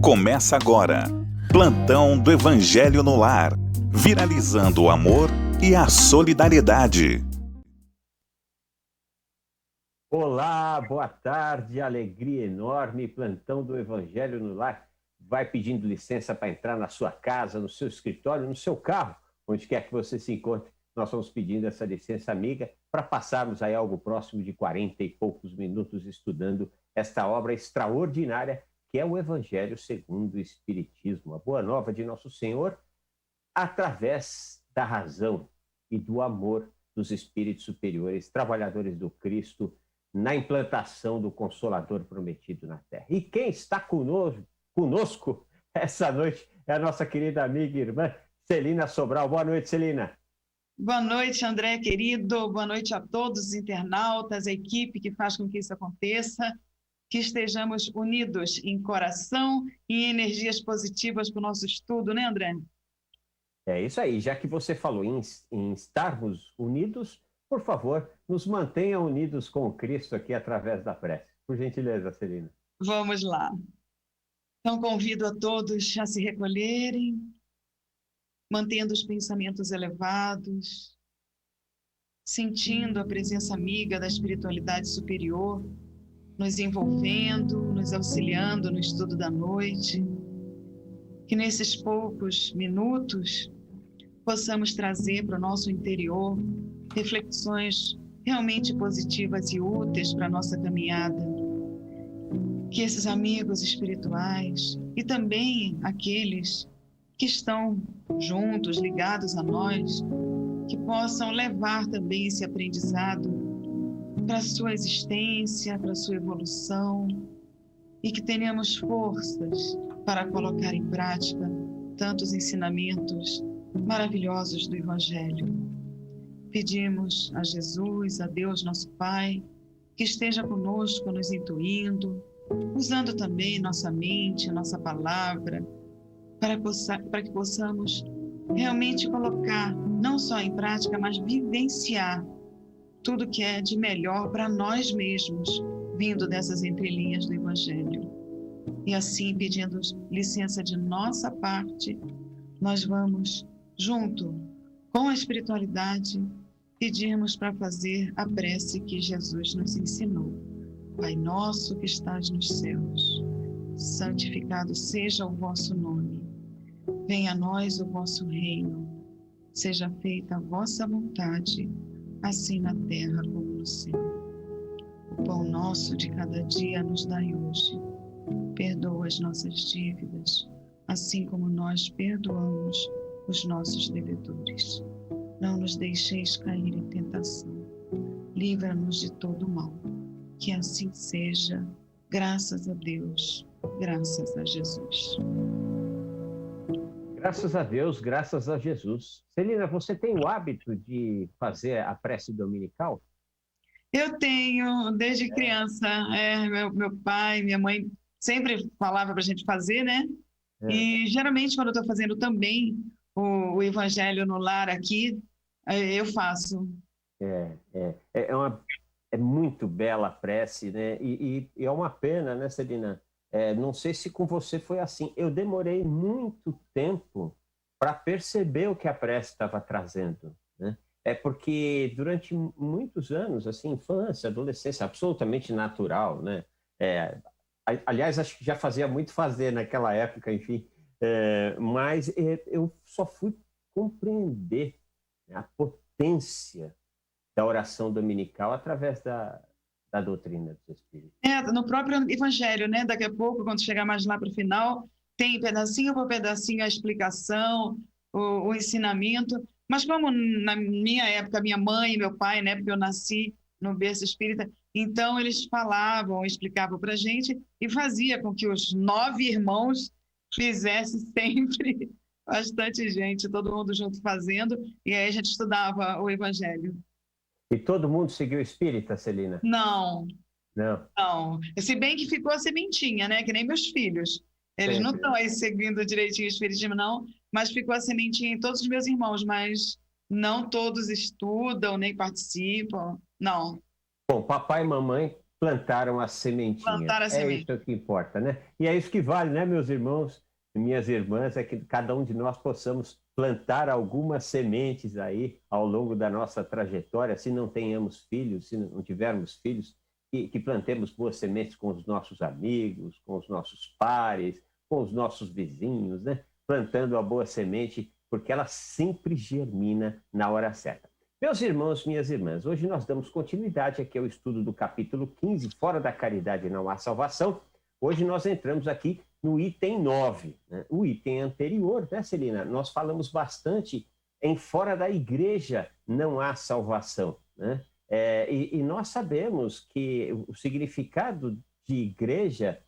Começa agora. Plantão do Evangelho no Lar. Viralizando o amor e a solidariedade. Olá, boa tarde, alegria enorme. Plantão do Evangelho no Lar. Vai pedindo licença para entrar na sua casa, no seu escritório, no seu carro, onde quer que você se encontre. Nós vamos pedindo essa licença amiga para passarmos aí algo próximo de 40 e poucos minutos estudando esta obra extraordinária que é o Evangelho segundo o Espiritismo, a boa nova de Nosso Senhor, através da razão e do amor dos espíritos superiores, trabalhadores do Cristo, na implantação do Consolador prometido na Terra. E quem está conosco essa noite é a nossa querida amiga e irmã Celina Sobral. Boa noite, Celina. Boa noite, André, querido. Boa noite a todos os internautas, a equipe que faz com que isso aconteça. Que estejamos unidos em coração e em energias positivas para o nosso estudo, né, André? É isso aí. Já que você falou em estarmos unidos, por favor, nos mantenha unidos com o Cristo aqui através da prece. Por gentileza, Celina. Vamos lá. Então, convido a todos a se recolherem, mantendo os pensamentos elevados, sentindo a presença amiga da espiritualidade superior, nos envolvendo, nos auxiliando no estudo da noite. Que nesses poucos minutos possamos trazer para o nosso interior reflexões realmente positivas e úteis para a nossa caminhada. Que esses amigos espirituais e também aqueles que estão juntos, ligados a nós, que possam levar também esse aprendizado para a sua existência, para a sua evolução, e que tenhamos forças para colocar em prática tantos ensinamentos maravilhosos do Evangelho. Pedimos a Jesus, a Deus nosso Pai, que esteja conosco, nos intuindo, usando também nossa mente, nossa palavra, para que possamos realmente colocar, não só em prática, mas vivenciar tudo que é de melhor para nós mesmos, vindo dessas entrelinhas do Evangelho. E assim, pedindo licença de nossa parte, nós vamos, junto com a espiritualidade, pedirmos para fazer a prece que Jesus nos ensinou. Pai nosso que estás nos céus, santificado seja o vosso nome. Venha a nós o vosso reino. Seja feita a vossa vontade, assim na terra como no céu. O pão nosso de cada dia nos dai hoje. Perdoa as nossas dívidas, assim como nós perdoamos os nossos devedores. Não nos deixeis cair em tentação. Livra-nos de todo mal. Que assim seja, graças a Deus, graças a Jesus. Graças a Deus, graças a Jesus. Celina, você tem o hábito de fazer a prece dominical? Eu tenho, desde criança. Meu pai, minha mãe sempre falava para a gente fazer, né? E geralmente quando eu estou fazendo também o Evangelho no Lar aqui, eu faço. É muito bela a prece, né? E é uma pena, né, Celina? Não sei se com você foi assim. Eu demorei muito tempo para perceber o que a prece estava trazendo, né? É porque durante muitos anos, assim, infância, adolescência, absolutamente natural, né? Aliás, acho que já fazia muito fazer naquela época, enfim. Mas eu só fui compreender a potência da oração dominical através da doutrina dos Espíritos. No próprio Evangelho, né? Daqui a pouco, quando chegar mais lá para o final, tem pedacinho por pedacinho a explicação, o ensinamento. Mas como na minha época, minha mãe e meu pai, né? Porque eu nasci no berço espírita, então eles falavam, explicavam para a gente e fazia com que os 9 irmãos fizessem sempre bastante gente, todo mundo junto fazendo, e aí a gente estudava o Evangelho. E todo mundo seguiu espírita, Celina? Não. Não. Se bem que ficou a sementinha, né? Que nem meus filhos. Eles não estão aí seguindo direitinho o espiritismo, não, mas ficou a sementinha em todos os meus irmãos, mas não todos estudam, nem participam, não. Bom, papai e mamãe plantaram a sementinha. Plantar a semente. Isso que importa, né? E é isso que vale, né, meus irmãos e minhas irmãs, é que cada um de nós possamos plantar algumas sementes aí ao longo da nossa trajetória, se não tenhamos filhos, se não tivermos filhos, que plantemos boas sementes com os nossos amigos, com os nossos pares, com os nossos vizinhos, né? Plantando a boa semente, porque ela sempre germina na hora certa. Meus irmãos, minhas irmãs, hoje nós damos continuidade aqui ao estudo do capítulo 15, Fora da Caridade Não Há Salvação. Hoje nós entramos aqui no item 9, né? O item anterior, né, Celina? Nós falamos bastante em Fora da Igreja Não Há Salvação, né? E nós sabemos que o significado de igreja,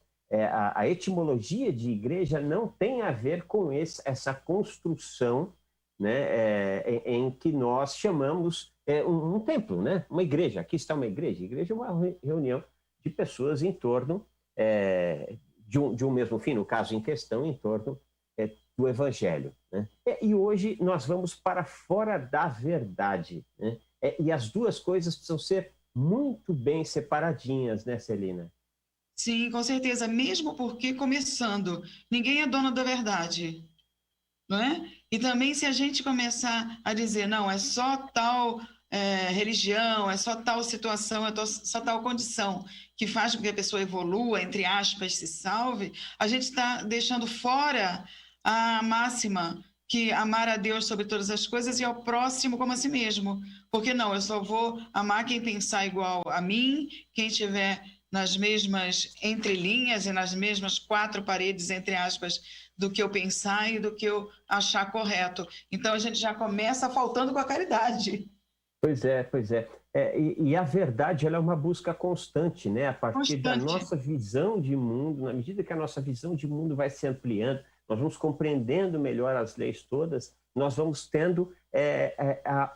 a etimologia de igreja não tem a ver com essa construção, né, em que nós chamamos um templo, né? Uma igreja. Aqui está uma igreja. Igreja é uma reunião de pessoas em torno de um mesmo fim, no caso em questão, em torno do Evangelho, né? E hoje nós vamos para Fora da Verdade, né? E as duas coisas precisam ser muito bem separadinhas, né, Celina? Sim, com certeza. Mesmo porque, começando, ninguém é dono da verdade, não é? E também se a gente começar a dizer, não, é só tal religião, é só tal situação, é só tal condição que faz com que a pessoa evolua, entre aspas, se salve, a gente está deixando fora a máxima que amar a Deus sobre todas as coisas e ao próximo como a si mesmo. Porque não, eu só vou amar quem pensar igual a mim, quem estiver nas mesmas entrelinhas e nas mesmas quatro paredes, entre aspas, do que eu pensar e do que eu achar correto. Então, a gente já começa faltando com a caridade. Pois é, pois é. E a verdade, ela é uma busca constante, né? A partir da nossa visão de mundo, na medida que a nossa visão de mundo vai se ampliando, nós vamos compreendendo melhor as leis todas, nós vamos tendo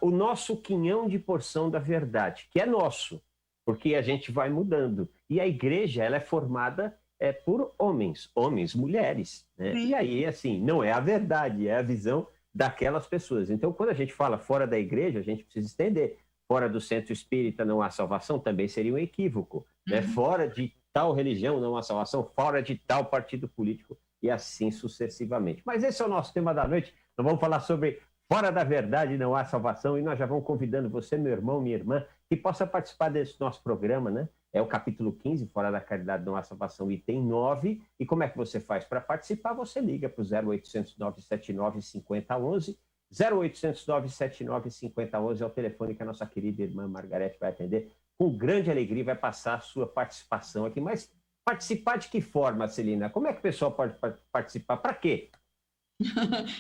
o nosso quinhão de porção da verdade, que é nosso, porque a gente vai mudando. E a igreja, ela é formada por homens, mulheres, né? E aí, assim, não é a verdade, é a visão daquelas pessoas. Então, quando a gente fala fora da igreja, a gente precisa entender. Fora do centro espírita não há salvação, também seria um equívoco, né? Fora de tal religião não há salvação, fora de tal partido político, e assim sucessivamente. Mas esse é o nosso tema da noite. Nós vamos falar sobre Fora da Verdade Não Há Salvação, e nós já vamos convidando você, meu irmão, minha irmã, que possa participar desse nosso programa, né? É o capítulo 15, Fora da Caridade Não Há Salvação, item 9. E como é que você faz para participar? Você liga para o 0800 979 5011. 0800 979 5011 é o telefone que a nossa querida irmã Margarete vai atender. Com grande alegria vai passar a sua participação aqui. Mas participar de que forma, Celina? Como é que o pessoal pode participar? Para quê?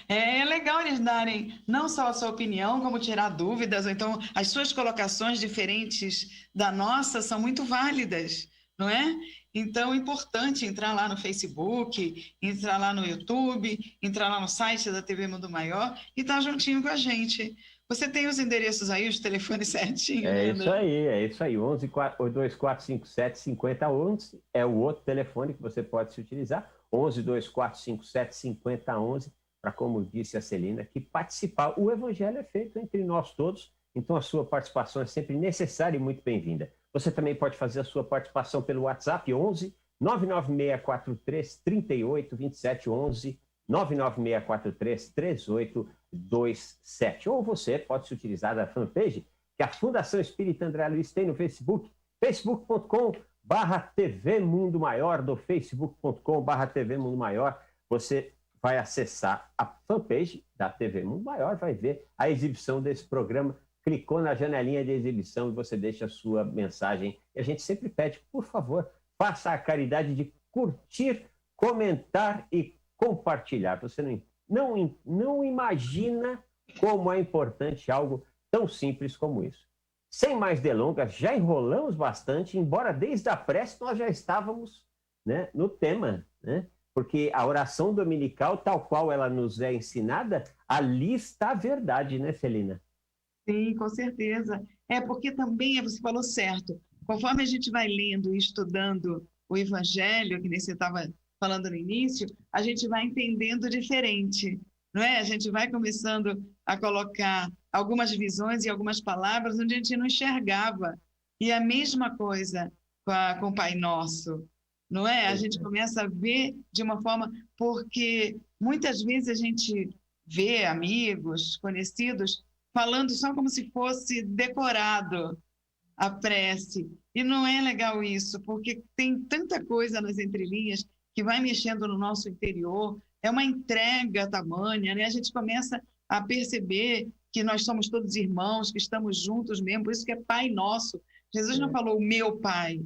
É legal eles darem não só a sua opinião, como tirar dúvidas, ou então as suas colocações diferentes da nossa são muito válidas, não é? Então é importante entrar lá no Facebook, entrar lá no YouTube, entrar lá no site da TV Mundo Maior e estar juntinho com a gente. Você tem os endereços aí, os telefones certinhos? É isso aí. 11 2457 5011 é o outro telefone que você pode se utilizar. 11 2457 5011, para, como disse a Celina, que participar. O evangelho é feito entre nós todos, então a sua participação é sempre necessária e muito bem-vinda. Você também pode fazer a sua participação pelo WhatsApp, 11 99643 3827, 11 99643 3827. Ou você pode se utilizar da fanpage que a Fundação Espírita André Luiz tem no Facebook, facebook.com/TV Mundo Maior, do facebook.com/TV Mundo Maior. Você vai acessar a fanpage da TV Mundo Maior, vai ver a exibição desse programa, clicou na janelinha de exibição e você deixa a sua mensagem. E a gente sempre pede, por favor, faça a caridade de curtir, comentar e compartilhar. Você não imagina como é importante algo tão simples como isso. Sem mais delongas, já enrolamos bastante, embora desde a prece nós já estávamos, né, no tema, né? Porque a oração dominical, tal qual ela nos é ensinada, ali está a verdade, né, Celina? Sim, com certeza. Porque também, você falou certo, conforme a gente vai lendo e estudando o Evangelho, que nem você estava falando no início, a gente vai entendendo diferente, não é? A gente vai começando a colocar algumas visões e algumas palavras onde a gente não enxergava. E a mesma coisa com o Pai Nosso, não é? A gente começa a ver de uma forma, porque muitas vezes a gente vê amigos, conhecidos, falando só como se fosse decorado a prece. E não é legal isso, porque tem tanta coisa nas entrelinhas que vai mexendo no nosso interior, é uma entrega tamanha, né? A gente começa a perceber que nós somos todos irmãos, que estamos juntos mesmo, por isso que é Pai Nosso. Jesus não falou o meu Pai,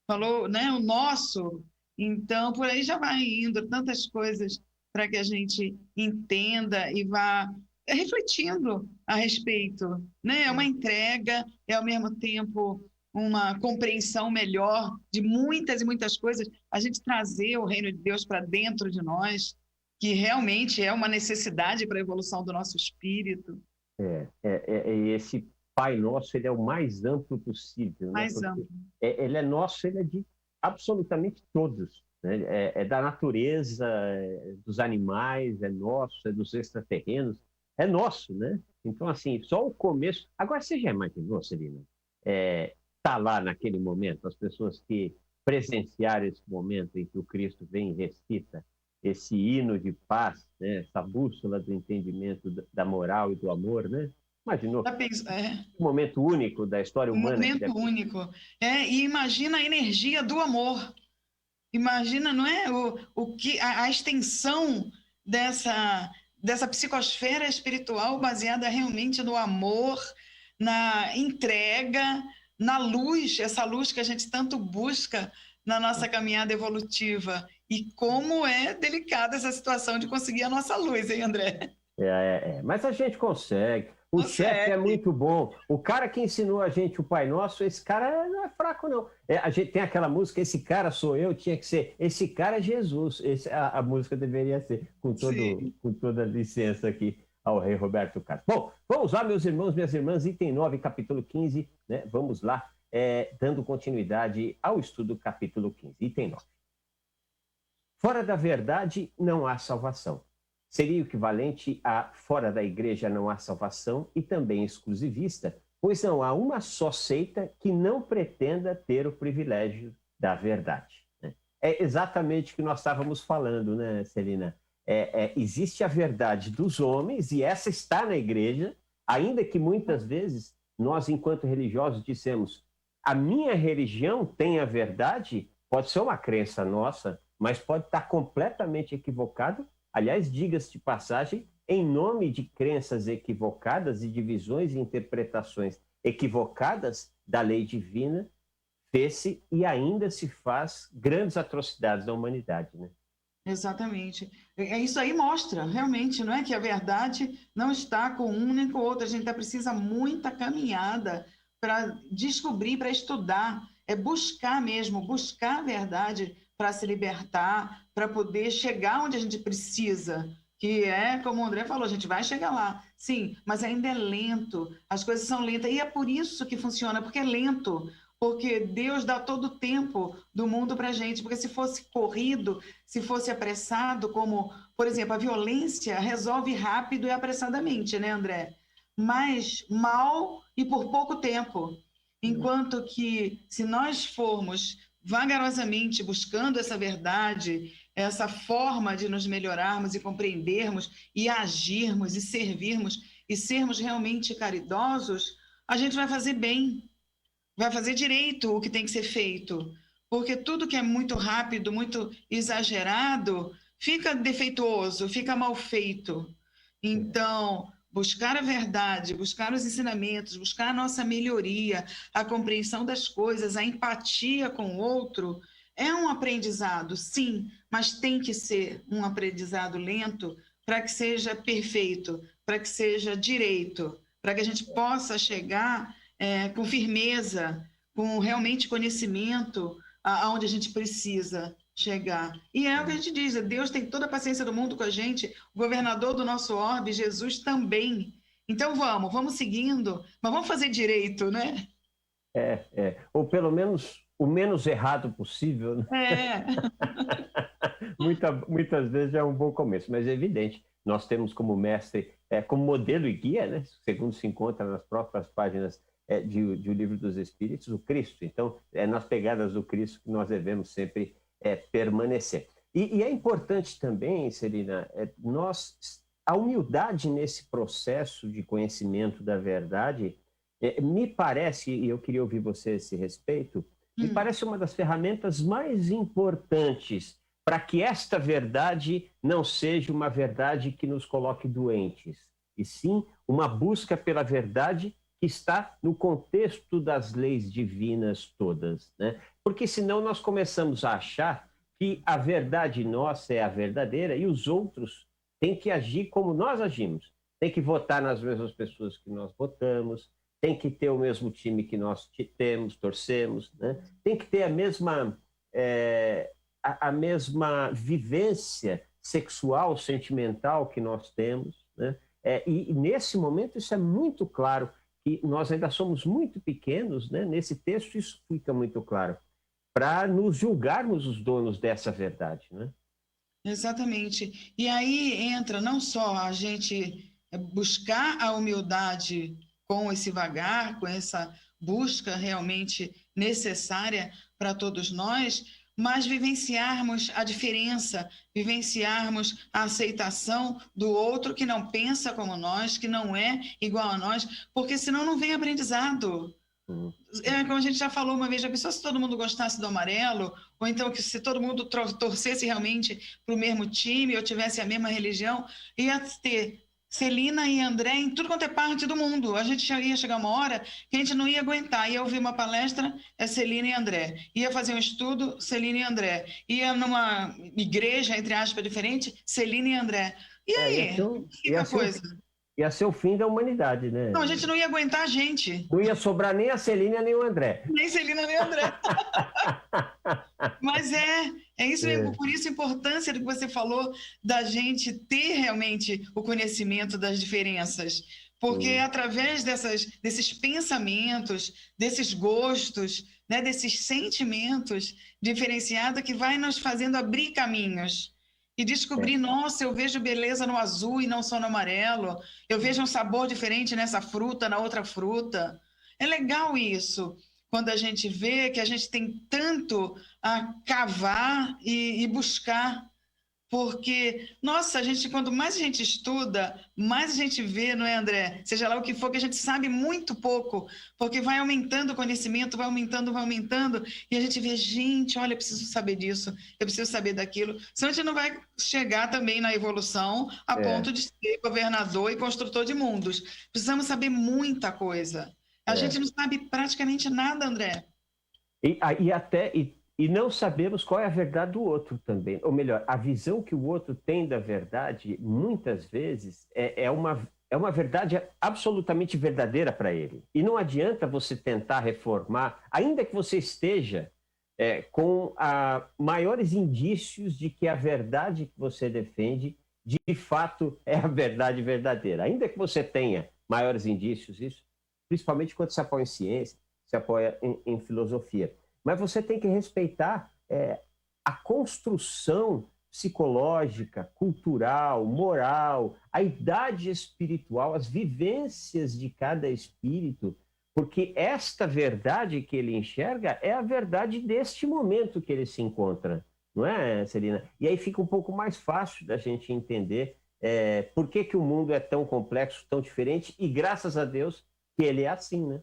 falou, né, o nosso. Então, por aí já vai indo tantas coisas para que a gente entenda e vá refletindo a respeito, né? É uma entrega, é ao mesmo tempo uma compreensão melhor de muitas e muitas coisas, a gente trazer o reino de Deus para dentro de nós, que realmente é uma necessidade para a evolução do nosso espírito. Esse Pai Nosso, ele é o mais amplo possível, né? Mais amplo. Ele é nosso, ele é de absolutamente todos, né? É da natureza, dos animais, é nosso, é dos extraterrenos, é nosso, né? Então, assim, só o começo... Agora, você já imaginou, Celina, tá lá naquele momento, as pessoas que presenciaram esse momento em que o Cristo vem e recita esse hino de paz, né? Essa bússola do entendimento da moral e do amor, né? Imaginou? Um momento único da história humana. Um momento único. E imagina a energia do amor. Imagina, não é? A extensão dessa psicosfera espiritual baseada realmente no amor, na entrega, na luz, essa luz que a gente tanto busca na nossa caminhada evolutiva. E como é delicada essa situação de conseguir a nossa luz, hein, André? Mas a gente consegue. O chefe é muito bom. O cara que ensinou a gente o Pai Nosso, esse cara não é fraco, não. A gente tem aquela música, esse cara sou eu, tinha que ser, esse cara é Jesus. A música deveria ser, com toda a licença aqui ao rei Roberto Castro. Bom, vamos lá, meus irmãos, minhas irmãs, item 9, capítulo 15, né? Vamos lá, dando continuidade ao estudo do capítulo 15, item 9. Fora da verdade não há salvação. Seria o equivalente a fora da igreja não há salvação e também exclusivista, pois não há uma só seita que não pretenda ter o privilégio da verdade. É exatamente o que nós estávamos falando, né, Celina? Existe a verdade dos homens e essa está na igreja, ainda que muitas vezes nós, enquanto religiosos, dissemos a minha religião tem a verdade, pode ser uma crença nossa, mas pode estar completamente equivocado. Aliás, diga-se de passagem, em nome de crenças equivocadas e de visões e interpretações equivocadas da lei divina, fez-se e ainda se faz grandes atrocidades na humanidade, né? Exatamente. Isso aí mostra, realmente, não é que a verdade não está com um nem com o outro. A gente precisa muita caminhada para descobrir, para estudar. É buscar mesmo, buscar a verdade para se libertar, para poder chegar onde a gente precisa, que é, como o André falou, a gente vai chegar lá, sim, mas ainda é lento, as coisas são lentas, e é por isso que funciona, porque é lento, porque Deus dá todo o tempo do mundo para a gente, porque se fosse corrido, se fosse apressado, como, por exemplo, a violência resolve rápido e apressadamente, né, André? Mas mal e por pouco tempo, enquanto que se nós formos vagarosamente buscando essa verdade, essa forma de nos melhorarmos e compreendermos e agirmos e servirmos e sermos realmente caridosos, a gente vai fazer bem, vai fazer direito o que tem que ser feito, porque tudo que é muito rápido, muito exagerado, fica defeituoso, fica mal feito. Então, buscar a verdade, buscar os ensinamentos, buscar a nossa melhoria, a compreensão das coisas, a empatia com o outro, é um aprendizado, sim, mas tem que ser um aprendizado lento para que seja perfeito, para que seja direito, para que a gente possa chegar com firmeza, com realmente conhecimento aonde a gente precisa chegar. E é o que a gente diz, Deus tem toda a paciência do mundo com a gente, o governador do nosso orbe, Jesus também. Então vamos seguindo, mas vamos fazer direito, né? Ou pelo menos o menos errado possível, né? Muitas vezes é um bom começo, mas é evidente, nós temos como mestre, como modelo e guia, né? Segundo se encontra nas próprias páginas de O Livro dos Espíritos, o Cristo. Então, é nas pegadas do Cristo que nós devemos sempre permanecer. E é importante também, Celina, a humildade nesse processo de conhecimento da verdade, me parece, e eu queria ouvir você a esse respeito, me parece uma das ferramentas mais importantes para que esta verdade não seja uma verdade que nos coloque doentes, e sim uma busca pela verdade que está no contexto das leis divinas todas, né? Porque senão nós começamos a achar que a verdade nossa é a verdadeira e os outros têm que agir como nós agimos. Tem que votar nas mesmas pessoas que nós votamos, tem que ter o mesmo time que nós temos, torcemos, né? Tem que ter a mesma vivência sexual, sentimental que nós temos, né? E nesse momento isso é muito claro, que nós ainda somos muito pequenos, né? Nesse texto isso fica muito claro, para nos julgarmos os donos dessa verdade, né? Exatamente. E aí entra não só a gente buscar a humildade com esse vagar, com essa busca realmente necessária para todos nós, mas vivenciarmos a diferença, vivenciarmos a aceitação do outro que não pensa como nós, que não é igual a nós, porque senão não vem aprendizado. Como a gente já falou uma vez, já pensou se todo mundo gostasse do amarelo, ou então que se todo mundo torcesse realmente para o mesmo time, ou tivesse a mesma religião, ia ter Celina e André em tudo quanto é parte do mundo. A gente ia chegar uma hora que a gente não ia aguentar, ia ouvir uma palestra, Celina e André, ia fazer um estudo, Celina e André, ia numa igreja, entre aspas, diferente, Celina e André. E aí? Ia ser o fim da humanidade, né? Não, a gente não ia aguentar a gente. Não ia sobrar nem a Celina nem o André. Nem Celina nem o André. Mas é isso mesmo, por isso a importância do que você falou da gente ter realmente o conhecimento das diferenças. Porque é através desses pensamentos, desses gostos, né, desses sentimentos diferenciados que vai nos fazendo abrir caminhos. E descobrir, nossa, eu vejo beleza no azul e não só no amarelo. Eu vejo um sabor diferente nessa fruta, na outra fruta. É legal isso, quando a gente vê que a gente tem tanto a cavar e buscar. Porque, nossa, quanto mais a gente estuda, mais a gente vê, não é, André? Seja lá o que for, que a gente sabe muito pouco, porque vai aumentando o conhecimento, vai aumentando, e a gente vê, gente, olha, eu preciso saber disso, eu preciso saber daquilo. Senão a gente não vai chegar também na evolução a ponto de ser governador e construtor de mundos. Precisamos saber muita coisa. A gente não sabe praticamente nada, André. E não sabemos qual é a verdade do outro também. Ou melhor, a visão que o outro tem da verdade, muitas vezes, é uma verdade absolutamente verdadeira para ele. E não adianta você tentar reformar, ainda que você esteja com maiores indícios de que a verdade que você defende, de fato, é a verdade verdadeira. Ainda que você tenha maiores indícios, isso, principalmente quando se apoia em ciência, se apoia em filosofia. Mas você tem que respeitar a construção psicológica, cultural, moral, a idade espiritual, as vivências de cada espírito, porque esta verdade que ele enxerga é a verdade deste momento que ele se encontra, não é, Celina? E aí fica um pouco mais fácil da gente entender por que o mundo é tão complexo, tão diferente, e graças a Deus que ele é assim, né?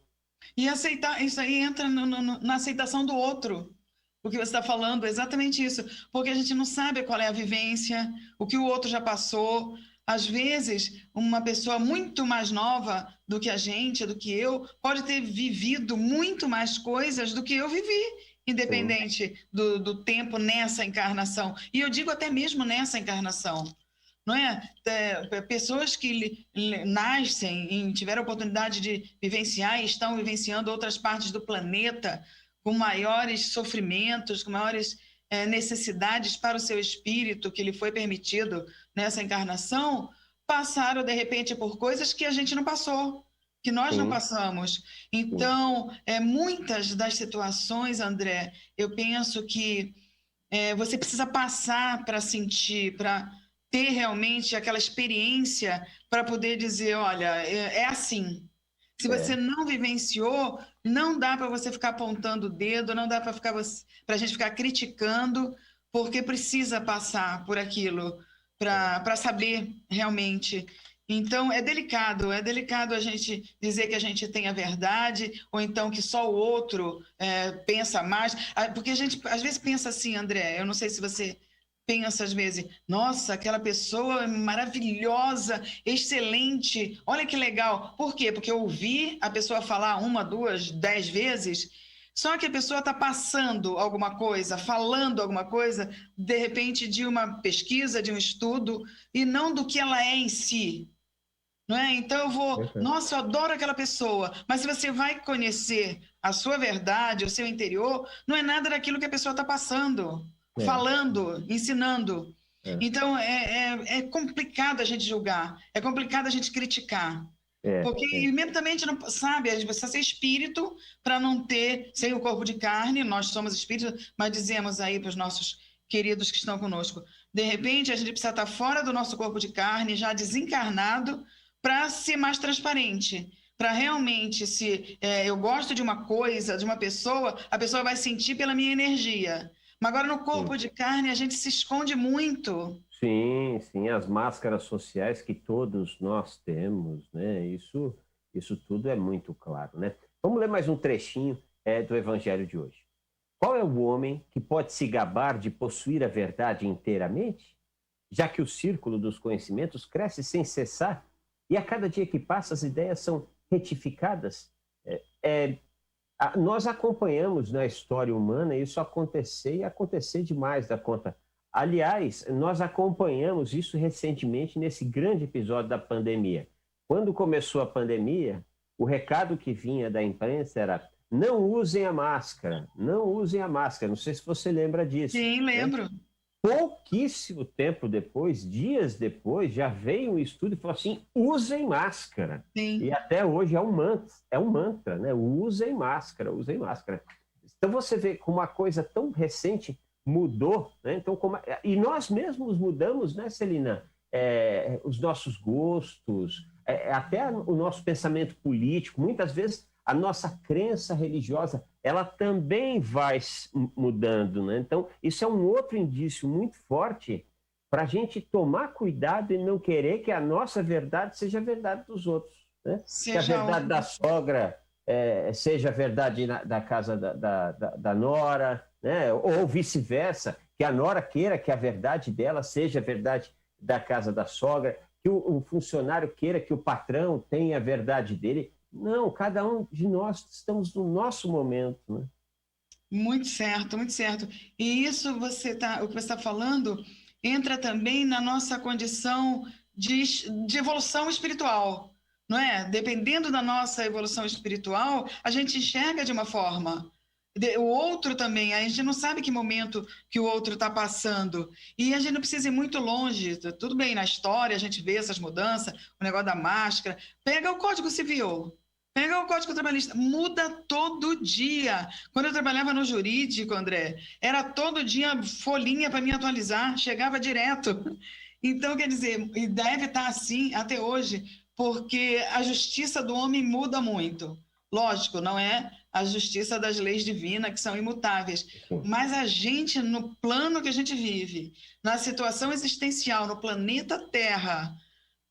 E aceitar, isso aí entra na aceitação do outro, o que você está falando, é exatamente isso, porque a gente não sabe qual é a vivência, o que o outro já passou. Às vezes, uma pessoa muito mais nova do que a gente, do que eu, pode ter vivido muito mais coisas do que eu vivi, independente do tempo nessa encarnação. E eu digo até mesmo nessa encarnação. Não é? Pessoas que nascem e tiveram a oportunidade de vivenciar e estão vivenciando outras partes do planeta com maiores sofrimentos, com maiores necessidades para o seu espírito que lhe foi permitido nessa encarnação, passaram, de repente, por coisas que a gente não passou, que nós não passamos. Então, muitas das situações, André, eu penso que você precisa passar para sentir, para ter realmente aquela experiência para poder dizer, olha, é assim. Se você não vivenciou, não dá para você ficar apontando o dedo, não dá para a gente ficar criticando, porque precisa passar por aquilo para saber realmente. Então, é delicado a gente dizer que a gente tem a verdade, ou então que só o outro pensa mais. Porque a gente, às vezes, pensa assim, André, eu não sei se você pensa às vezes, nossa, aquela pessoa é maravilhosa, excelente, olha que legal. Por quê? Porque eu ouvi a pessoa falar 1, 2, 10 vezes, só que a pessoa está passando alguma coisa, falando alguma coisa, de repente, de uma pesquisa, de um estudo, e não do que ela é em si. Não é? Então eu vou, nossa, eu adoro aquela pessoa, mas se você vai conhecer a sua verdade, o seu interior, não é nada daquilo que a pessoa está passando, falando, ensinando. Então é complicado a gente julgar, é complicado a gente criticar. Porque imediatamente não sabe, você precisa ser espírito para não ter, sem o corpo de carne, nós somos espíritos, mas dizemos aí para os nossos queridos que estão conosco, de repente a gente precisa estar fora do nosso corpo de carne, já desencarnado, para ser mais transparente, para realmente, se eu gosto de uma coisa, de uma pessoa, a pessoa vai sentir pela minha energia. Mas agora no corpo de carne a gente se esconde muito. Sim, as máscaras sociais que todos nós temos, né? Isso tudo é muito claro, né? Vamos ler mais um trechinho do Evangelho de hoje. Qual é o homem que pode se gabar de possuir a verdade inteiramente, já que o círculo dos conhecimentos cresce sem cessar? E a cada dia que passa, as ideias são retificadas. Nós acompanhamos na história humana isso acontecer e acontecer demais da conta. Aliás, nós acompanhamos isso recentemente nesse grande episódio da pandemia. Quando começou a pandemia, o recado que vinha da imprensa era: não usem a máscara, não usem a máscara. Não sei se você lembra disso. Sim, lembro. Né? Pouquíssimo tempo depois, dias depois, já veio um estudo e falou assim: usem máscara. Sim. E até hoje é um mantra, né? Usem máscara, usem máscara. Então você vê como uma coisa tão recente mudou, né? Então, e nós mesmos mudamos, né, Celina? Os nossos gostos, até o nosso pensamento político, muitas vezes a nossa crença religiosa, ela também vai mudando, né? Então, isso é um outro indício muito forte para a gente tomar cuidado e não querer que a nossa verdade seja a verdade dos outros, né? Que a verdade da sogra seja a verdade da casa da nora, né? Ou vice-versa, que a nora queira que a verdade dela seja a verdade da casa da sogra, que o funcionário queira que o patrão tenha a verdade dele. Não, cada um de nós estamos no nosso momento, né? Muito certo, muito certo. E isso o que você está falando entra também na nossa condição de evolução espiritual, não é? Dependendo da nossa evolução espiritual, a gente enxerga de uma forma. O outro também, a gente não sabe que momento que o outro está passando. E a gente não precisa ir muito longe. Tudo bem, na história a gente vê essas mudanças, o negócio da máscara. Pega o Código Civil. Pega o Código Trabalhista, muda todo dia. Quando eu trabalhava no jurídico, André, era todo dia folhinha para me atualizar, chegava direto. Então, quer dizer, e deve estar assim até hoje, porque a justiça do homem muda muito. Lógico, não é a justiça das leis divinas, que são imutáveis, mas a gente, no plano que a gente vive, na situação existencial, no planeta Terra,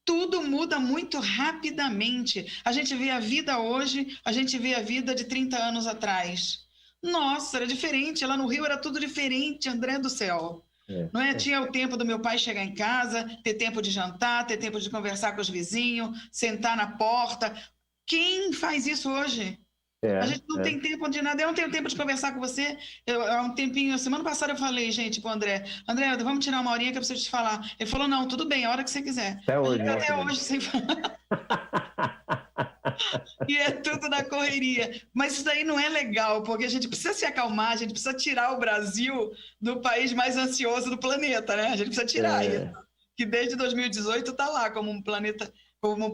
tudo muda muito rapidamente. A gente vê a vida hoje, a gente vê a vida de 30 anos atrás. Nossa, era diferente. Lá no Rio era tudo diferente, André do céu. Não é? Tinha o tempo do meu pai chegar em casa, ter tempo de jantar, ter tempo de conversar com os vizinhos, sentar na porta. Quem faz isso hoje? A gente não tem tempo de nada. Eu não tenho tempo de conversar com você. Há um tempinho, semana passada eu falei, gente, pro André, vamos tirar uma horinha que eu preciso te falar. Ele falou, não, tudo bem, a hora que você quiser. Até hoje. Até hoje sem falar. E é tudo na correria. Mas isso daí não é legal, porque a gente precisa se acalmar, a gente precisa tirar o Brasil do país mais ansioso do planeta, né? A gente precisa tirar isso. Que desde 2018 está lá como um planeta, como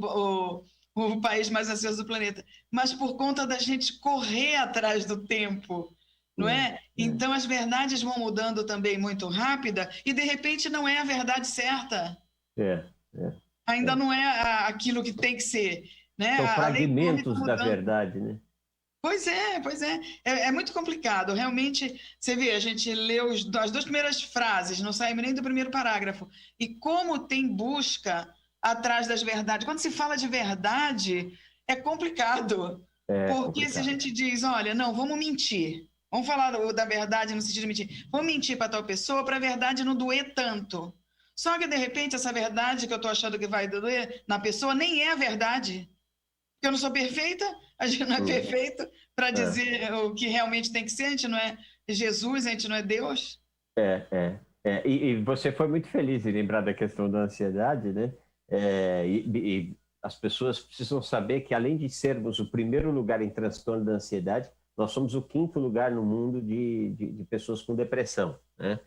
o país mais ansioso do planeta, mas por conta da gente correr atrás do tempo, não é? Então as verdades vão mudando também muito rápida e de repente não é a verdade certa. Ainda não é aquilo que tem que ser. né? São A lei do homem tá fragmentos da mudando. verdade, né? Pois é, pois é. É muito complicado. Realmente, você vê, a gente leu as duas primeiras frases, não saímos nem do primeiro parágrafo. E como tem busca atrás das verdades. Quando se fala de verdade, é complicado. É Porque se a complicado. gente diz, olha, não, vamos mentir. Vamos falar da verdade no sentido de mentir. Vamos mentir para tal pessoa para a verdade não doer tanto. Só que, de repente, essa verdade que eu estou achando que vai doer na pessoa nem é a verdade. Porque eu não sou perfeita, a gente não é perfeito para É. dizer o que realmente tem que ser, a gente não é Jesus, a gente não é Deus. E você foi muito feliz em lembrar da questão da ansiedade, né? E as pessoas precisam saber que, além de sermos o primeiro lugar em transtorno da ansiedade, nós somos o quinto lugar no mundo de pessoas com depressão, né?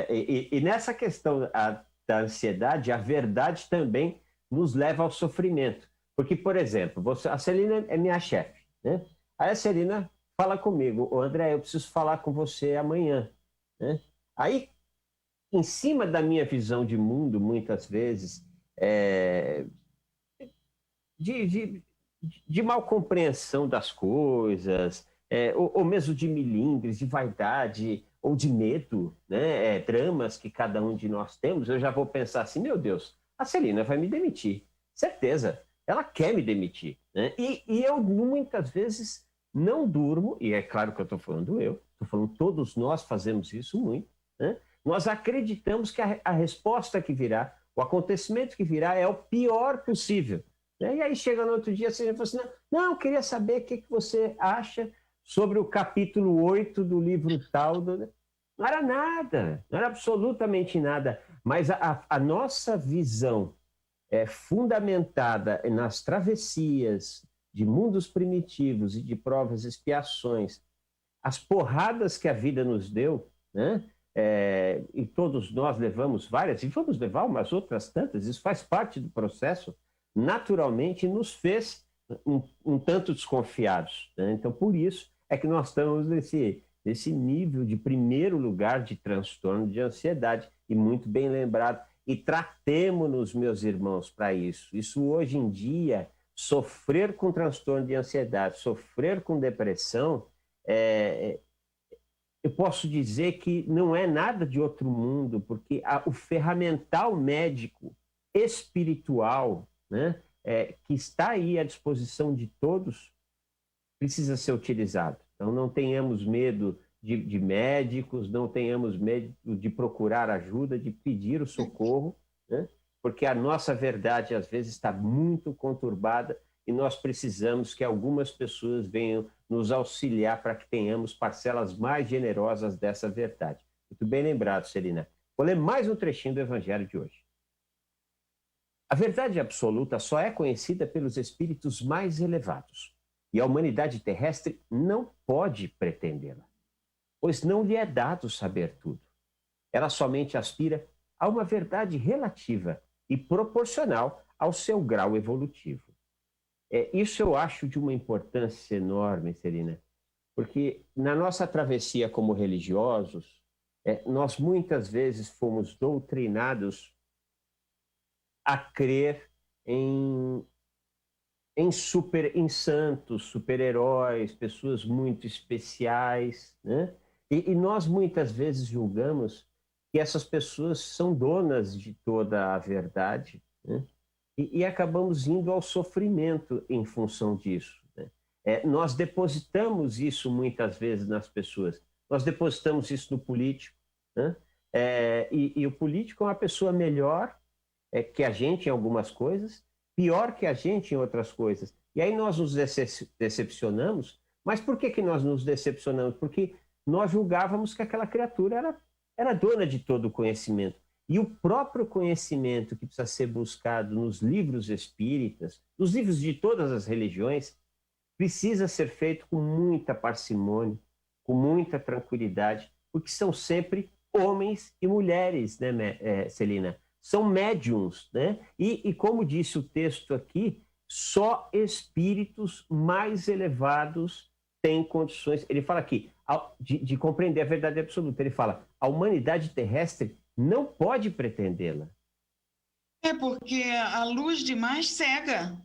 E nessa questão da ansiedade, a verdade também nos leva ao sofrimento. Porque, por exemplo, a Celina é minha chefe, né? Aí a Celina fala comigo: ô André, eu preciso falar com você amanhã, né? Aí, em cima da minha visão de mundo, muitas vezes, de mal compreensão das coisas, ou mesmo de milindres, de vaidade ou de medo, né? Dramas que cada um de nós temos, eu já vou pensar assim: meu Deus, a Celina vai me demitir, certeza, ela quer me demitir, né? E eu muitas vezes não durmo, e é claro que eu estou falando todos nós fazemos isso muito, né? Nós acreditamos que a resposta que virá, o acontecimento que virá é o pior possível. Né? E aí chega no outro dia, você fala assim: não, eu queria saber o que você acha sobre o capítulo 8 do livro tal. Não era nada, não era absolutamente nada. Mas a nossa visão fundamentada nas travessias de mundos primitivos e de provas e expiações, as porradas que a vida nos deu, né? E todos nós levamos várias, e vamos levar umas outras tantas, isso faz parte do processo, naturalmente nos fez um tanto desconfiados, né? Então, por isso é que nós estamos nesse nível de primeiro lugar de transtorno de ansiedade, e muito bem lembrado, e tratemo-nos, meus irmãos, para isso. Isso hoje em dia, sofrer com transtorno de ansiedade, sofrer com depressão, eu posso dizer que não é nada de outro mundo, porque o ferramental médico espiritual, né, que está aí à disposição de todos, precisa ser utilizado. Então, não tenhamos medo de médicos, não tenhamos medo de procurar ajuda, de pedir o socorro, né, porque a nossa verdade, às vezes, está muito conturbada e nós precisamos que algumas pessoas venham nos auxiliar para que tenhamos parcelas mais generosas dessa verdade. Muito bem lembrado, Celina. Vou ler mais um trechinho do Evangelho de hoje. A verdade absoluta só é conhecida pelos espíritos mais elevados, e a humanidade terrestre não pode pretendê-la, pois não lhe é dado saber tudo. Ela somente aspira a uma verdade relativa e proporcional ao seu grau evolutivo. Isso eu acho de uma importância enorme, Celina, porque na nossa travessia como religiosos, nós muitas vezes fomos doutrinados a crer em santos, super-heróis, pessoas muito especiais, né? E nós muitas vezes julgamos que essas pessoas são donas de toda a verdade, né? E acabamos indo ao sofrimento em função disso, né? Nós depositamos isso muitas vezes nas pessoas, nós depositamos isso no político, né? E o político é uma pessoa melhor que a gente em algumas coisas, pior que a gente em outras coisas. E aí nós nos decepcionamos. Mas por que nós nos decepcionamos? Porque nós julgávamos que aquela criatura era dona de todo o conhecimento. E o próprio conhecimento que precisa ser buscado nos livros espíritas, nos livros de todas as religiões, precisa ser feito com muita parcimônia, com muita tranquilidade, porque são sempre homens e mulheres, né, Celina? São médiums, né? E como disse o texto aqui, só espíritos mais elevados têm condições. Ele fala aqui de compreender a verdade absoluta. Ele fala: a humanidade terrestre não pode pretendê-la. Porque a luz demais cega.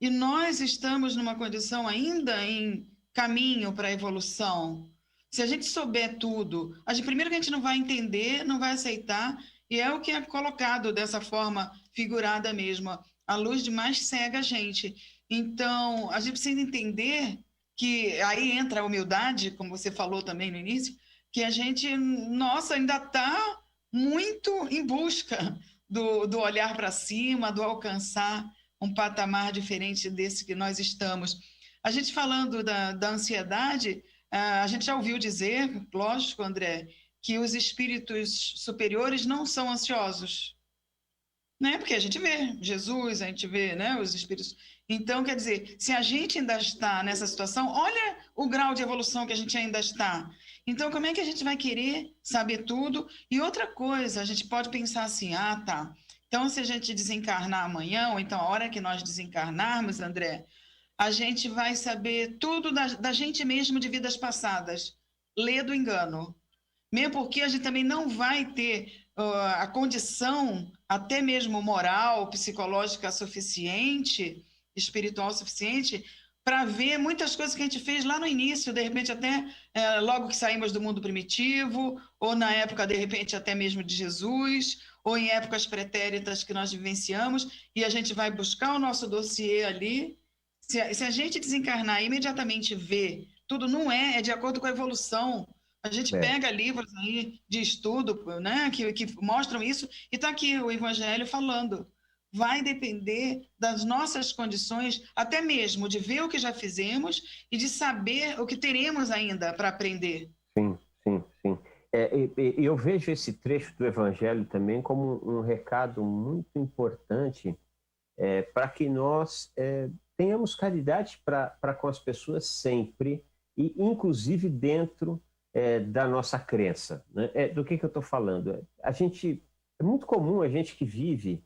e nós estamos numa condição ainda em caminho para a evolução. Se a gente souber tudo, primeiro que a gente não vai entender, não vai aceitar, e é o que é colocado dessa forma figurada mesmo. A luz demais cega a gente. Então, a gente precisa entender que aí entra a humildade, como você falou também no início, que a gente, nossa, ainda está muito em busca do olhar para cima, do alcançar um patamar diferente desse que nós estamos. A gente falando da ansiedade, a gente já ouviu dizer, lógico, André, que os espíritos superiores não são ansiosos, né? Porque a gente vê Jesus, a gente vê, né, os espíritos. Então, quer dizer, se a gente ainda está nessa situação, olha o grau de evolução que a gente ainda está. Então, como é que a gente vai querer saber tudo? E outra coisa, a gente pode pensar assim, tá. Então, se a gente desencarnar amanhã, ou então a hora que nós desencarnarmos, André, a gente vai saber tudo da gente mesmo de vidas passadas. Lê do engano. Mesmo porque a gente também não vai ter a condição, até mesmo moral, psicológica suficiente, espiritual suficiente, para ver muitas coisas que a gente fez lá no início, de repente até logo que saímos do mundo primitivo, ou na época, de repente, até mesmo de Jesus, ou em épocas pretéritas que nós vivenciamos, e a gente vai buscar o nosso dossiê ali. Se a gente desencarnar e imediatamente ver, tudo não é de acordo com a evolução. A gente pega livros aí de estudo, né, que mostram isso, e está aqui o Evangelho falando. Vai depender das nossas condições, até mesmo de ver o que já fizemos e de saber o que teremos ainda para aprender. Sim. Eu vejo esse trecho do Evangelho também como um recado muito importante para que nós tenhamos caridade para com as pessoas sempre, e inclusive dentro da nossa crença. Né? Do que eu estou falando? É muito comum a gente que vive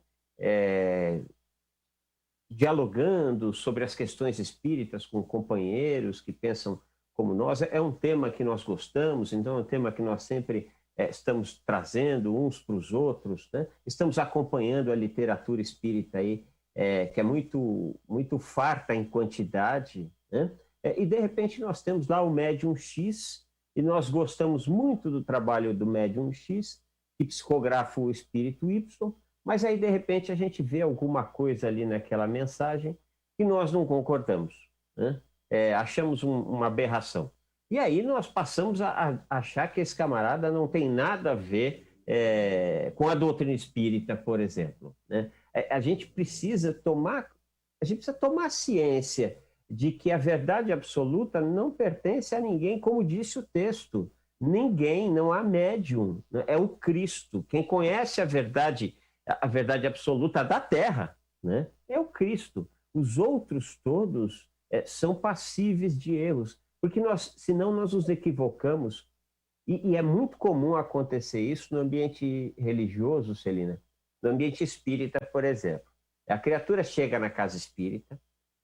dialogando sobre as questões espíritas com companheiros que pensam como nós. É um tema que nós gostamos, então é um tema que nós sempre estamos trazendo uns para os outros, né? Estamos acompanhando a literatura espírita aí, que é muito, muito farta em quantidade, né? E de repente nós temos lá o médium X, e nós gostamos muito do trabalho do médium X, que psicografa o espírito Y, mas aí, de repente, a gente vê alguma coisa ali naquela mensagem que nós não concordamos, né? Achamos uma aberração. E aí nós passamos a achar que esse camarada não tem nada a ver com a doutrina espírita, por exemplo, né? A gente precisa tomar ciência de que a verdade absoluta não pertence a ninguém, como disse o texto. Ninguém, não há médium, é o Cristo. Quem conhece a verdade absoluta da Terra, né, é o Cristo. Os outros todos são passíveis de erros, porque senão nós nos equivocamos. E é muito comum acontecer isso no ambiente religioso, Celina, no ambiente espírita, por exemplo. A criatura chega na casa espírita,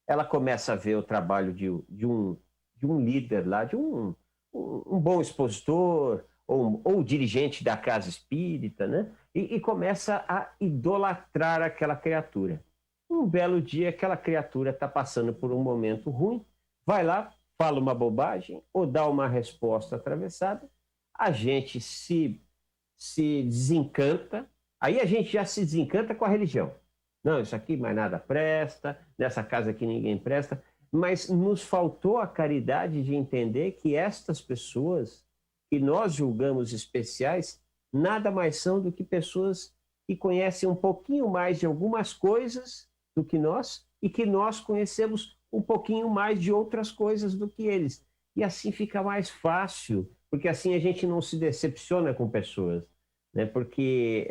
ela começa a ver o trabalho de um líder lá, de um bom expositor, ou dirigente da casa espírita, né? E começa a idolatrar aquela criatura. Um belo dia, aquela criatura está passando por um momento ruim, vai lá, fala uma bobagem, ou dá uma resposta atravessada, a gente se desencanta, aí a gente já se desencanta com a religião. Não, isso aqui mais nada presta, nessa casa aqui ninguém presta, mas nos faltou a caridade de entender que estas pessoas que nós julgamos especiais nada mais são do que pessoas que conhecem um pouquinho mais de algumas coisas do que nós e que nós conhecemos um pouquinho mais de outras coisas do que eles. E assim fica mais fácil, porque assim a gente não se decepciona com pessoas, né? Porque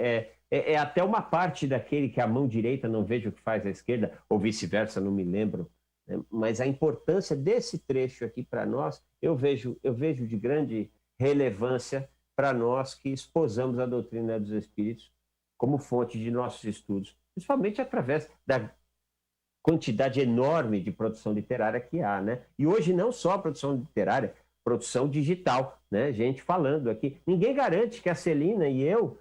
é até uma parte daquele que a mão direita não veja o que faz a esquerda, ou vice-versa, não me lembro. Né? Mas a importância desse trecho aqui para nós, eu vejo de grande relevância para nós que esposamos a doutrina dos espíritos como fonte de nossos estudos, principalmente através da quantidade enorme de produção literária que há, né? E hoje não só a produção literária, produção digital, né? Gente falando aqui. Ninguém garante que a Celina e eu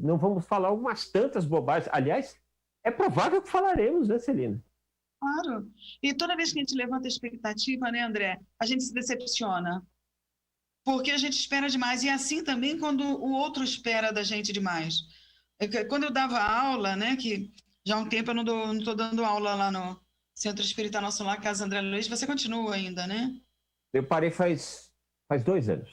não vamos falar umas tantas bobagens. Aliás, é provável que falaremos, né, Celina? Claro. E toda vez que a gente levanta a expectativa, né, André, a gente se decepciona. Porque a gente espera demais. E assim também quando o outro espera da gente demais. Quando eu dava aula, né, que já há um tempo eu não estou dando aula lá no Centro Espírita Nosso Lar, Casa André Luiz, você continua ainda, né? Eu parei faz 2 anos.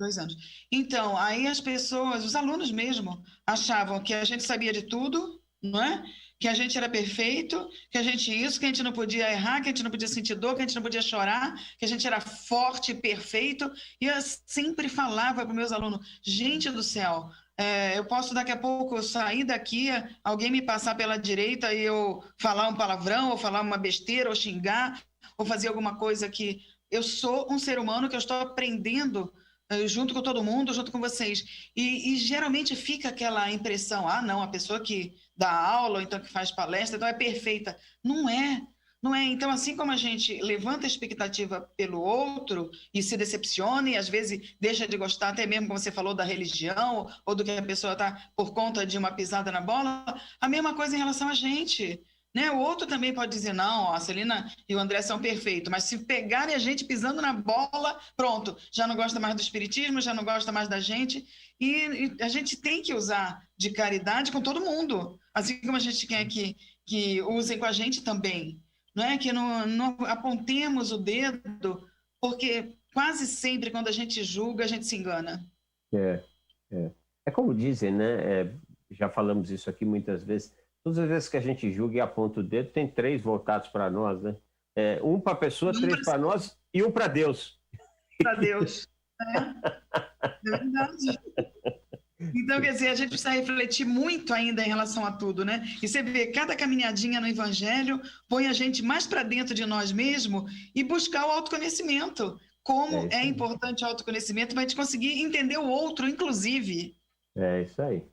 2 anos. Então, aí as pessoas, os alunos mesmo, achavam que a gente sabia de tudo, não é? Que a gente era perfeito, que a gente isso, que a gente não podia errar, que a gente não podia sentir dor, que a gente não podia chorar, que a gente era forte e perfeito. E eu sempre falava para os meus alunos, gente do céu, eu posso daqui a pouco sair daqui, alguém me passar pela direita e eu falar um palavrão, ou falar uma besteira, ou xingar, ou fazer alguma coisa que... Eu sou um ser humano que eu estou aprendendo junto com todo mundo, junto com vocês. E geralmente fica aquela impressão, não, a pessoa que dá aula, ou então que faz palestra, então é perfeita. Não é, não é. Então, assim como a gente levanta a expectativa pelo outro e se decepciona, e às vezes deixa de gostar, até mesmo como você falou, da religião, ou do que a pessoa está por conta de uma pisada na bola, a mesma coisa em relação a gente. Né? O outro também pode dizer, não, a Celina e o André são perfeitos, mas se pegarem a gente pisando na bola, pronto, já não gosta mais do espiritismo, já não gosta mais da gente, e a gente tem que usar de caridade com todo mundo, assim como a gente quer que usem com a gente também, não é? Que não apontemos o dedo, porque quase sempre quando a gente julga, a gente se engana. É como dizem, né? Já falamos isso aqui muitas vezes. Todas as vezes que a gente julga e aponta o dedo, tem 3 voltados para nós, né? Um para a pessoa, 3 para nós e um para Deus. Para Deus. É verdade. Então, quer dizer, a gente precisa refletir muito ainda em relação a tudo, né? E você vê, cada caminhadinha no Evangelho põe a gente mais para dentro de nós mesmos e buscar o autoconhecimento. Como é importante o autoconhecimento para a gente conseguir entender o outro, inclusive. É isso aí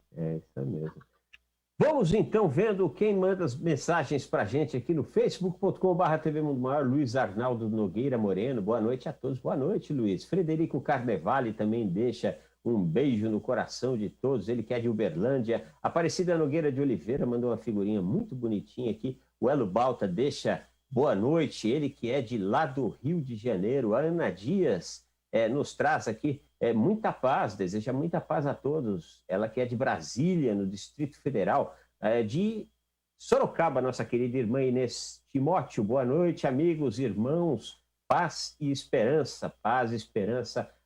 mesmo. Vamos então vendo quem manda as mensagens para a gente aqui no facebook.com/TV Mundo Maior. Luiz Arnaldo Nogueira Moreno, boa noite a todos. Boa noite, Luiz. Frederico Carnevale também deixa um beijo no coração de todos, ele que é de Uberlândia. Aparecida Nogueira de Oliveira mandou uma figurinha muito bonitinha aqui. O Elo Balta deixa boa noite, ele que é de lá do Rio de Janeiro. A Ana Dias nos traz aqui muita paz, deseja muita paz a todos. Ela que é de Brasília, no Distrito Federal, de Sorocaba, nossa querida irmã Inês Timóteo. Boa noite, amigos, irmãos, paz e esperança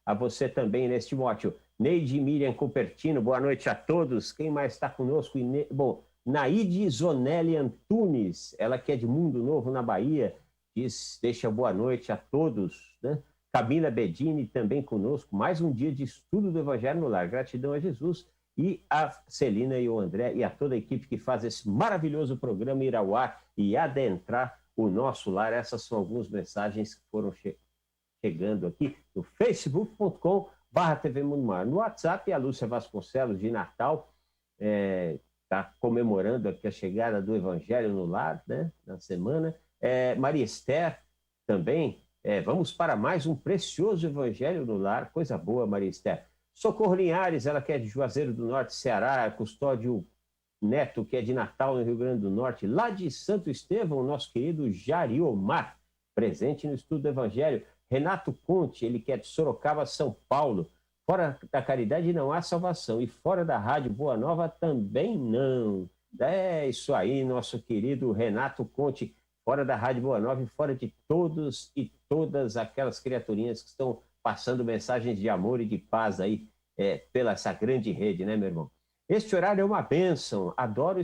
a você também, Inês Timóteo. Neide Miriam Cupertino, boa noite a todos. Quem mais está conosco? Naide Zonelli Antunes, ela que é de Mundo Novo, na Bahia, deixa boa noite a todos, né? Camila Bedini também conosco, mais um dia de estudo do Evangelho no Lar. Gratidão a Jesus e a Celina e o André e a toda a equipe que faz esse maravilhoso programa ir ao ar e adentrar o nosso lar. Essas são algumas mensagens que foram chegando aqui no facebook.com/TV Mundo Maior. No WhatsApp, a Lúcia Vasconcelos, de Natal, está comemorando aqui a chegada do Evangelho no Lar, né, na semana. Maria Esther também. Vamos para mais um precioso Evangelho no Lar. Coisa boa, Maria Esther. Socorro Linhares, ela que é de Juazeiro do Norte, Ceará. Custódio Neto, que é de Natal, no Rio Grande do Norte. Lá de Santo Estevão, nosso querido Jariomar, presente no estudo do Evangelho. Renato Conte, ele que é de Sorocaba, São Paulo. Fora da caridade não há salvação. E fora da Rádio Boa Nova também não. É isso aí, nosso querido Renato Conte. Fora da Rádio Boa Nova e fora de todos e todas aquelas criaturinhas que estão passando mensagens de amor e de paz aí pela essa grande rede, né, meu irmão? Este horário é uma bênção, adoro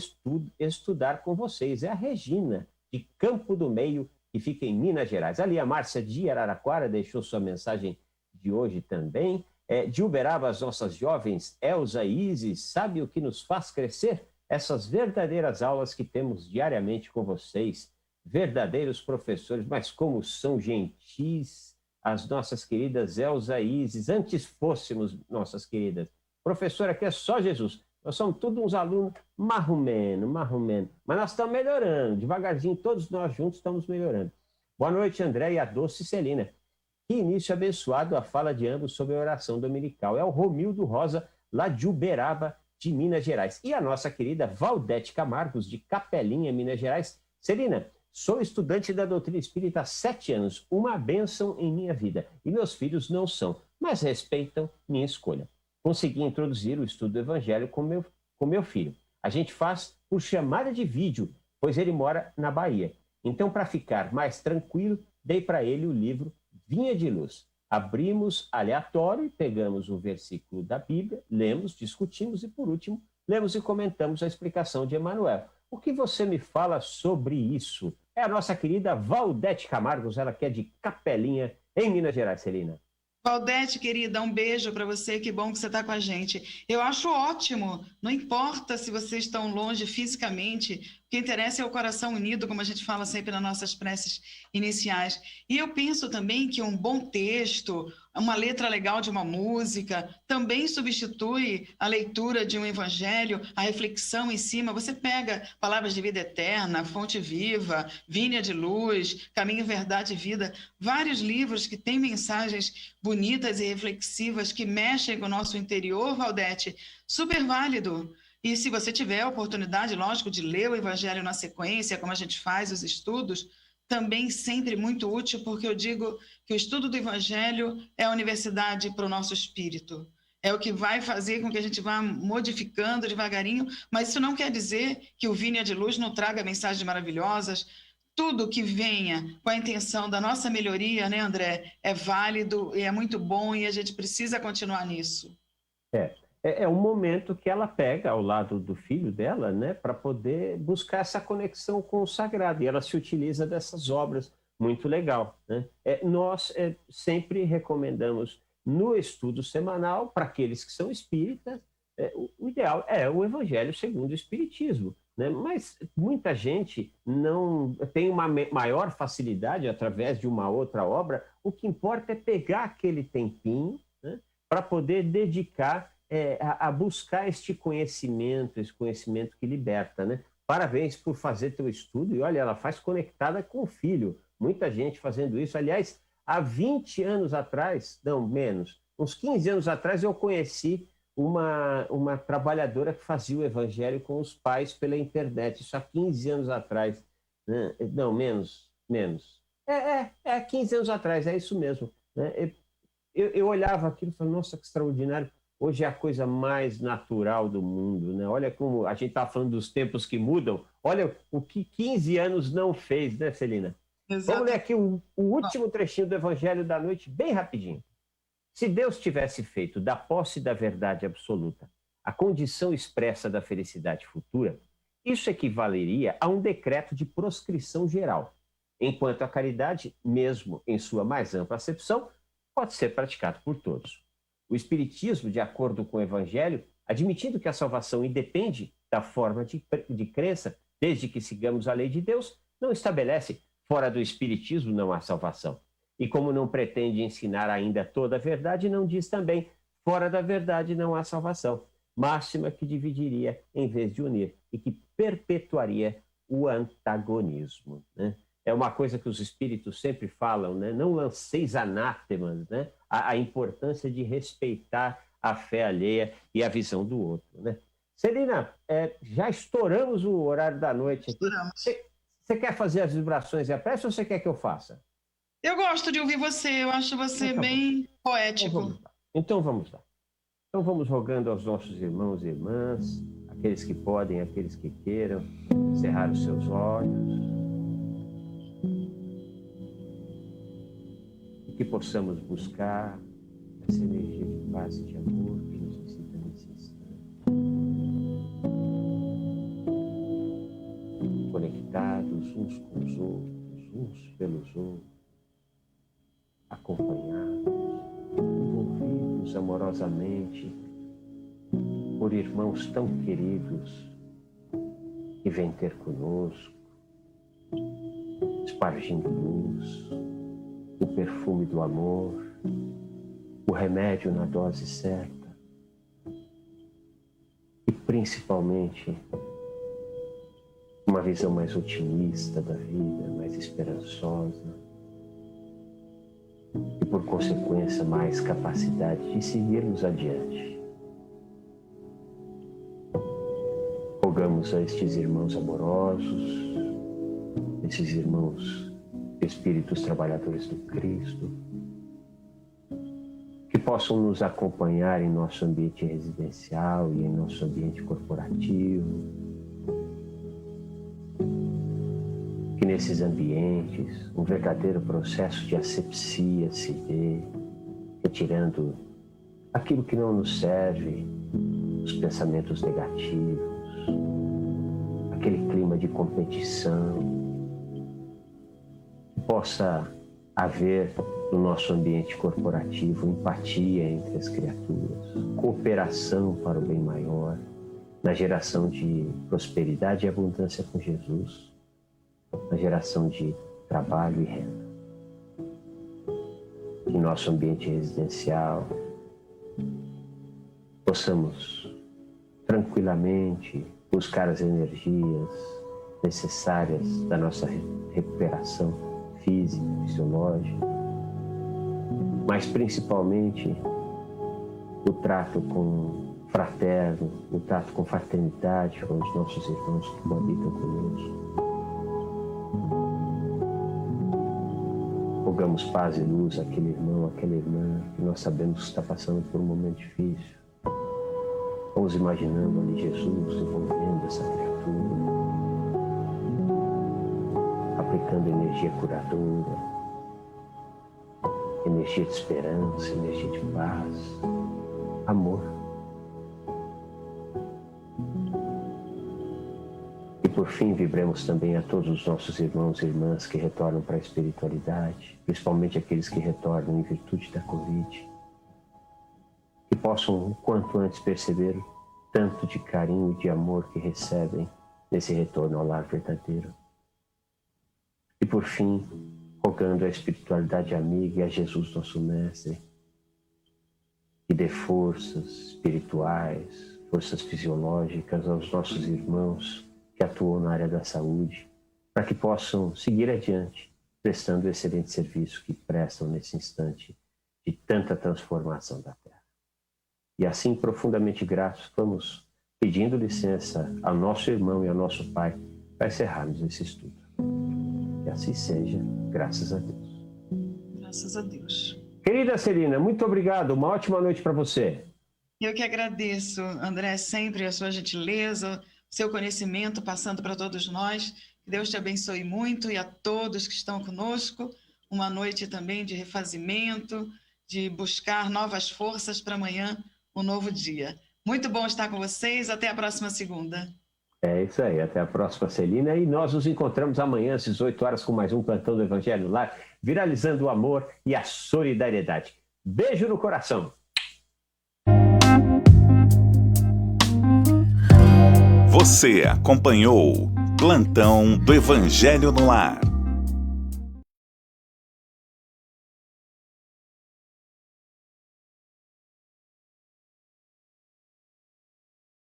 estudar com vocês. É a Regina, de Campo do Meio, que fica em Minas Gerais. Ali a Márcia de Araraquara deixou sua mensagem de hoje também. De Uberaba, as nossas jovens, Elza e Isis, sabe o que nos faz crescer? Essas verdadeiras aulas que temos diariamente com vocês. Verdadeiros professores, mas como são gentis as nossas queridas Elza e Isis. Antes fôssemos, nossas queridas, professora, aqui é só Jesus. Nós somos todos uns alunos marromeno. Mas nós estamos melhorando, devagarzinho, todos nós juntos estamos melhorando. Boa noite, André e a doce Celina. Que início abençoado a fala de ambos sobre a oração dominical. É o Romildo Rosa, lá de Uberaba, de Minas Gerais. E a nossa querida Valdete Camargos, de Capelinha, Minas Gerais. Celina, Sou estudante da doutrina espírita há 7 anos, uma bênção em minha vida. E meus filhos não são, mas respeitam minha escolha. Consegui introduzir o estudo do Evangelho com meu filho. A gente faz por chamada de vídeo, pois ele mora na Bahia. Então, para ficar mais tranquilo, dei para ele o livro Vinha de Luz. Abrimos aleatório e pegamos um versículo da Bíblia, lemos, discutimos e, por último, lemos e comentamos a explicação de Emmanuel. O que você me fala sobre isso? É a nossa querida Valdete Camargos, ela que é de Capelinha, em Minas Gerais, Celina. Valdete, querida, um beijo para você, que bom que você está com a gente. Eu acho ótimo, não importa se vocês estão longe fisicamente, o que interessa é o coração unido, como a gente fala sempre nas nossas preces iniciais. E eu penso também que um bom texto, uma letra legal de uma música, também substitui a leitura de um evangelho, a reflexão em cima. Você pega Palavras de Vida Eterna, Fonte Viva, Vinha de Luz, Caminho, Verdade e Vida, vários livros que têm mensagens bonitas e reflexivas que mexem com o nosso interior, Valdete, super válido. E se você tiver a oportunidade, lógico, de ler o Evangelho na sequência, como a gente faz os estudos, também sempre muito útil, porque eu digo que o estudo do Evangelho é a universidade para o nosso espírito. É o que vai fazer com que a gente vá modificando devagarinho, mas isso não quer dizer que o Vinha de Luz não traga mensagens maravilhosas. Tudo que venha com a intenção da nossa melhoria, né, André, é válido e é muito bom e a gente precisa continuar nisso. É um momento que ela pega ao lado do filho dela, né, para poder buscar essa conexão com o sagrado. E ela se utiliza dessas obras, muito legal, né? Nós sempre recomendamos no estudo semanal, para aqueles que são espíritas, o ideal é o Evangelho segundo o Espiritismo, né? Mas muita gente não tem uma maior facilidade através de uma outra obra. O que importa é pegar aquele tempinho, né, para poder dedicar a buscar esse conhecimento que liberta, né? Parabéns por fazer teu estudo. E olha, ela faz conectada com o filho. Muita gente fazendo isso. Aliás, há 20 anos atrás, não, menos, uns 15 anos atrás, eu conheci uma trabalhadora que fazia o Evangelho com os pais pela internet. Isso há 15 anos atrás. Né? Não, menos. 15 anos atrás, é isso mesmo. Né? Eu olhava aquilo e falava, nossa, que extraordinário. Hoje é a coisa mais natural do mundo, né? Olha como a gente está falando dos tempos que mudam. Olha o que 15 anos não fez, né, Celina? Exato. Vamos ler aqui o último trechinho do Evangelho da Noite, bem rapidinho. Se Deus tivesse feito da posse da verdade absoluta a condição expressa da felicidade futura, isso equivaleria a um decreto de proscrição geral, enquanto a caridade, mesmo em sua mais ampla acepção, pode ser praticada por todos. O Espiritismo, de acordo com o Evangelho, admitindo que a salvação independe da forma de crença, desde que sigamos a lei de Deus, não estabelece fora do Espiritismo não há salvação. E como não pretende ensinar ainda toda a verdade, não diz também fora da verdade não há salvação. Máxima que dividiria em vez de unir e que perpetuaria o antagonismo, né? É uma coisa que os espíritos sempre falam, né? Não lanceis anátemas, né? A importância de respeitar a fé alheia e a visão do outro, né? Celina, já estouramos o horário da noite aqui. Você quer fazer as vibrações e a prece ou você quer que eu faça? Eu gosto de ouvir você, eu acho você bem poético. Então vamos lá. Então vamos rogando aos nossos irmãos e irmãs, aqueles que podem, aqueles que queiram, cerrar os seus olhos. E que possamos buscar essa energia de paz e de amor que nos visita nesse instante. Conectados uns com os outros, uns pelos outros, acompanhados, envolvidos amorosamente por irmãos tão queridos que vêm ter conosco, espargindo luz, o perfume do amor, o remédio na dose certa e, principalmente, uma visão mais otimista da vida, mais esperançosa e, por consequência, mais capacidade de seguirmos adiante. Rogamos a estes irmãos amorosos, esses irmãos espíritos trabalhadores do Cristo, que possam nos acompanhar em nosso ambiente residencial e em nosso ambiente corporativo, que nesses ambientes um verdadeiro processo de asepsia se dê, retirando aquilo que não nos serve, os pensamentos negativos, aquele clima de competição, que possa haver no nosso ambiente corporativo empatia entre as criaturas, cooperação para o bem maior, na geração de prosperidade e abundância com Jesus, na geração de trabalho e renda. Em nosso ambiente residencial, possamos tranquilamente buscar as energias necessárias da nossa recuperação física, fisiológica, mas principalmente o trato com fraterno, o trato com fraternidade com os nossos irmãos que coabitam conosco. Rogamos paz e luz àquele irmão, àquela irmã que nós sabemos que está passando por um momento difícil. Vamos imaginando ali Jesus envolvendo essa criatura, aplicando energia curadora, energia de esperança, energia de paz, amor. E por fim, vibremos também a todos os nossos irmãos e irmãs que retornam para a espiritualidade, principalmente aqueles que retornam em virtude da Covid, que possam o quanto antes perceber o tanto de carinho e de amor que recebem nesse retorno ao lar verdadeiro. E por fim, rogando a espiritualidade amiga e a Jesus, nosso Mestre, que dê forças espirituais, forças fisiológicas aos nossos irmãos que atuam na área da saúde, para que possam seguir adiante, prestando o excelente serviço que prestam nesse instante de tanta transformação da Terra. E assim, profundamente gratos, vamos pedindo licença ao nosso irmão e ao nosso Pai para encerrarmos esse estudo. Que assim seja, graças a Deus. Graças a Deus. Querida Celina, muito obrigado. Uma ótima noite para você. Eu que agradeço, André, sempre a sua gentileza, seu conhecimento passando para todos nós. Que Deus te abençoe muito e a todos que estão conosco. Uma noite também de refazimento, de buscar novas forças para amanhã, um novo dia. Muito bom estar com vocês. Até a próxima segunda. É isso aí. Até a próxima, Celina. E nós nos encontramos amanhã às 18 horas com mais um Plantão do Evangelho no Lar, viralizando o amor e a solidariedade. Beijo no coração. Você acompanhou Plantão do Evangelho no Lar.